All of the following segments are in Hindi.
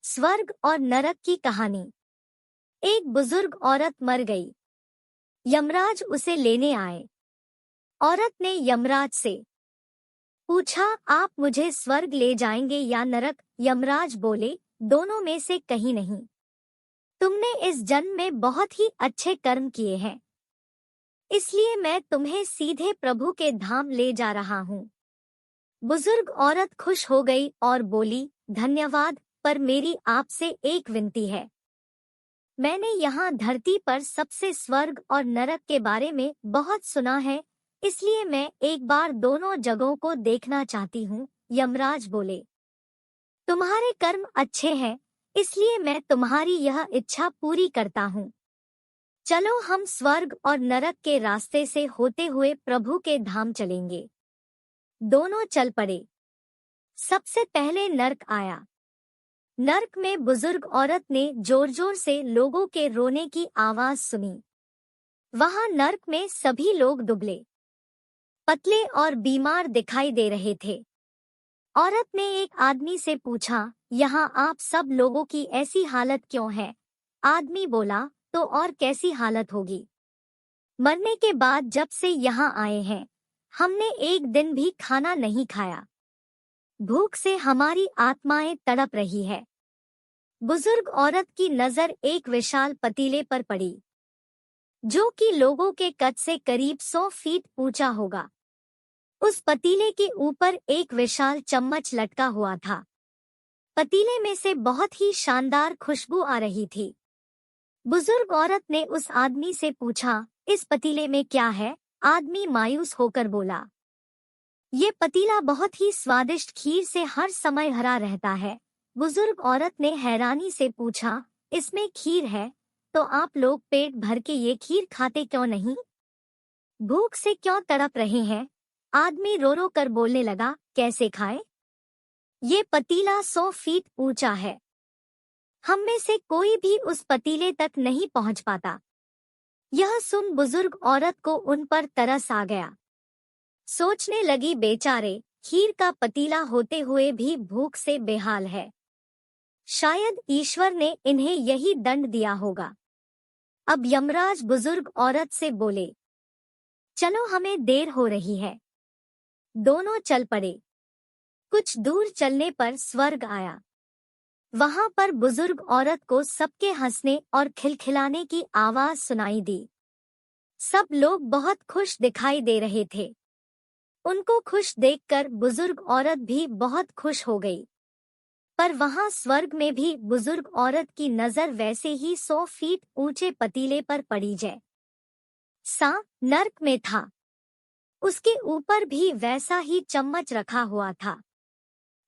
स्वर्ग और नरक की कहानी। एक बुजुर्ग औरत मर गई। यमराज उसे लेने आए। औरत ने यमराज से पूछा, आप मुझे स्वर्ग ले जाएंगे या नरक? यमराज बोले, दोनों में से कहीं नहीं। तुमने इस जन्म में बहुत ही अच्छे कर्म किए हैं, इसलिए मैं तुम्हें सीधे प्रभु के धाम ले जा रहा हूँ। बुजुर्ग औरत खुश हो गई और बोली, धन्यवाद, पर मेरी आपसे एक विनती है। मैंने यहाँ धरती पर सबसे स्वर्ग और नरक के बारे में बहुत सुना है, इसलिए मैं एक बार दोनों जगहों को देखना चाहती हूँ। यमराज बोले, तुम्हारे कर्म अच्छे हैं, इसलिए मैं तुम्हारी यह इच्छा पूरी करता हूँ। चलो हम स्वर्ग और नरक के रास्ते से होते हुए प्रभु के धाम चलेंगे। दोनों चल पड़े। सबसे पहले नरक आया। नरक में बुजुर्ग औरत ने जोर जोर से लोगों के रोने की आवाज सुनी। वहां नरक में सभी लोग दुबले, पतले और बीमार दिखाई दे रहे थे। औरत ने एक आदमी से पूछा, यहाँ आप सब लोगों की ऐसी हालत क्यों है? आदमी बोला, तो और कैसी हालत होगी? मरने के बाद जब से यहाँ आए हैं, हमने एक दिन भी खाना नहीं खाया। भूख से हमारी आत्माएं तड़प रही है। बुजुर्ग औरत की नजर एक विशाल पतीले पर पड़ी, जो कि लोगों के कद से करीब 100 फीट ऊंचा होगा। उस पतीले के ऊपर एक विशाल चम्मच लटका हुआ था। पतीले में से बहुत ही शानदार खुशबू आ रही थी। बुजुर्ग औरत ने उस आदमी से पूछा, इस पतीले में क्या है? आदमी मायूस होकर बोला, ये पतीला बहुत ही स्वादिष्ट खीर से हर समय भरा रहता है। बुजुर्ग औरत ने हैरानी से पूछा, इसमें खीर है, तो आप लोग पेट भर के ये खीर खाते क्यों नहीं? भूख से क्यों तड़प रहे हैं? आदमी रो रो कर बोलने लगा, कैसे खाए? ये पतीला 100 फीट ऊंचा है। हम में से कोई भी उस पतीले तक नहीं पहुंच पाता। यह सुन बुजुर्ग औरत को उन पर तरस आ गया। सोचने लगी, बेचारे, खीर का पतीला होते हुए भी भूख से बेहाल है। शायद ईश्वर ने इन्हें यही दंड दिया होगा। अब यमराज बुजुर्ग औरत से बोले, चलो हमें देर हो रही है। दोनों चल पड़े। कुछ दूर चलने पर स्वर्ग आया। वहां पर बुजुर्ग औरत को सबके हंसने और खिलखिलाने की आवाज सुनाई दी। सब लोग बहुत खुश दिखाई दे रहे थे। उनको खुश देखकर बुजुर्ग औरत भी बहुत खुश हो गई। पर वहां स्वर्ग में भी बुजुर्ग औरत की नजर वैसे ही 100 फीट ऊंचे पतीले पर पड़ी जैसा नरक में था। उसके ऊपर भी वैसा ही चम्मच रखा हुआ था।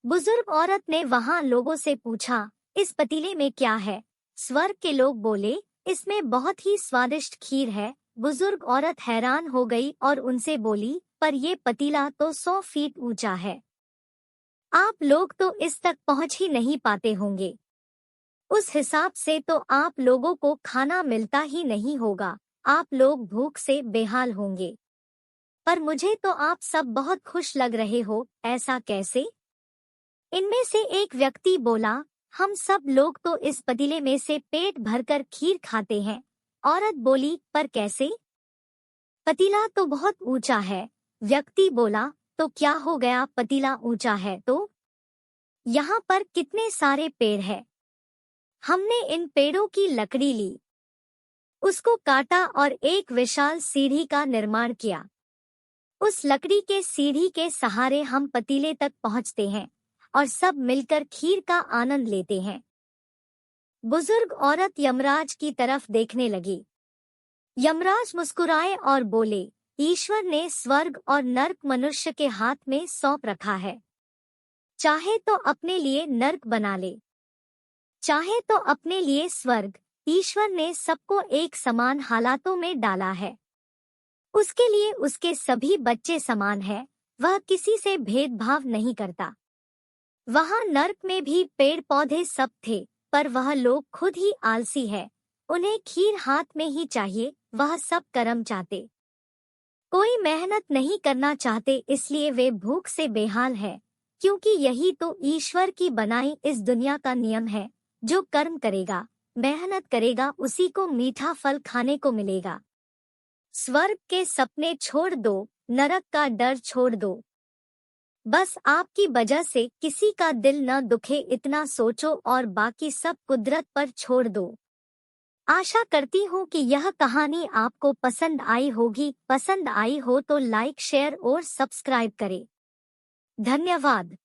बुजुर्ग औरत ने वहां लोगों से पूछा, इस पतीले में क्या है? स्वर्ग के लोग बोले, इसमें बहुत ही स्वादिष्ट खीर है। बुजुर्ग औरत हैरान हो गई और उनसे बोली, पर ये पतीला तो 100 फीट ऊंचा है। आप लोग तो इस तक पहुंच ही नहीं पाते होंगे। उस हिसाब से तो आप लोगों को खाना मिलता ही नहीं होगा। आप लोग भूख से बेहाल होंगे। पर मुझे तो आप सब बहुत खुश लग रहे हो, ऐसा कैसे? इनमें से एक व्यक्ति बोला, हम सब लोग तो इस पतीले में से पेट भरकर खीर खाते हैं। औरत बोली, पर कैसे? पतीला तो बहुत ऊंचा है। व्यक्ति बोला, तो क्या हो गया, पतीला ऊंचा है तो? यहाँ पर कितने सारे पेड़ हैं। हमने इन पेड़ों की लकड़ी ली, उसको काटा और एक विशाल सीढ़ी का निर्माण किया। उस लकड़ी के सीढ़ी के सहारे हम पतीले तक पहुँचते हैं और सब मिलकर खीर का आनंद लेते हैं। बुजुर्ग औरत यमराज की तरफ देखने लगी। यमराज मुस्कुराए और बोले, ईश्वर ने स्वर्ग और नरक मनुष्य के हाथ में सौंप रखा है। चाहे तो अपने लिए नरक बना ले, चाहे तो अपने लिए स्वर्ग। ईश्वर ने सबको एक समान हालातों में डाला है। उसके लिए उसके सभी बच्चे समान हैं। वह किसी से भेदभाव नहीं करता। वहां नरक में भी पेड़ पौधे सब थे, पर वह लोग खुद ही आलसी है। उन्हें खीर हाथ में ही चाहिए। वह सब कर्म चाहते, कोई मेहनत नहीं करना चाहते, इसलिए वे भूख से बेहाल है। क्योंकि यही तो ईश्वर की बनाई इस दुनिया का नियम है। जो कर्म करेगा, मेहनत करेगा, उसी को मीठा फल खाने को मिलेगा। स्वर्ग के सपने छोड़ दो, नरक का डर छोड़ दो। बस आपकी वजह से किसी का दिल न दुखे इतना सोचो और बाकी सब कुदरत पर छोड़ दो। आशा करती हूँ कि यह कहानी आपको पसंद आई होगी। पसंद आई हो तो लाइक, शेयर और सब्सक्राइब करें। धन्यवाद।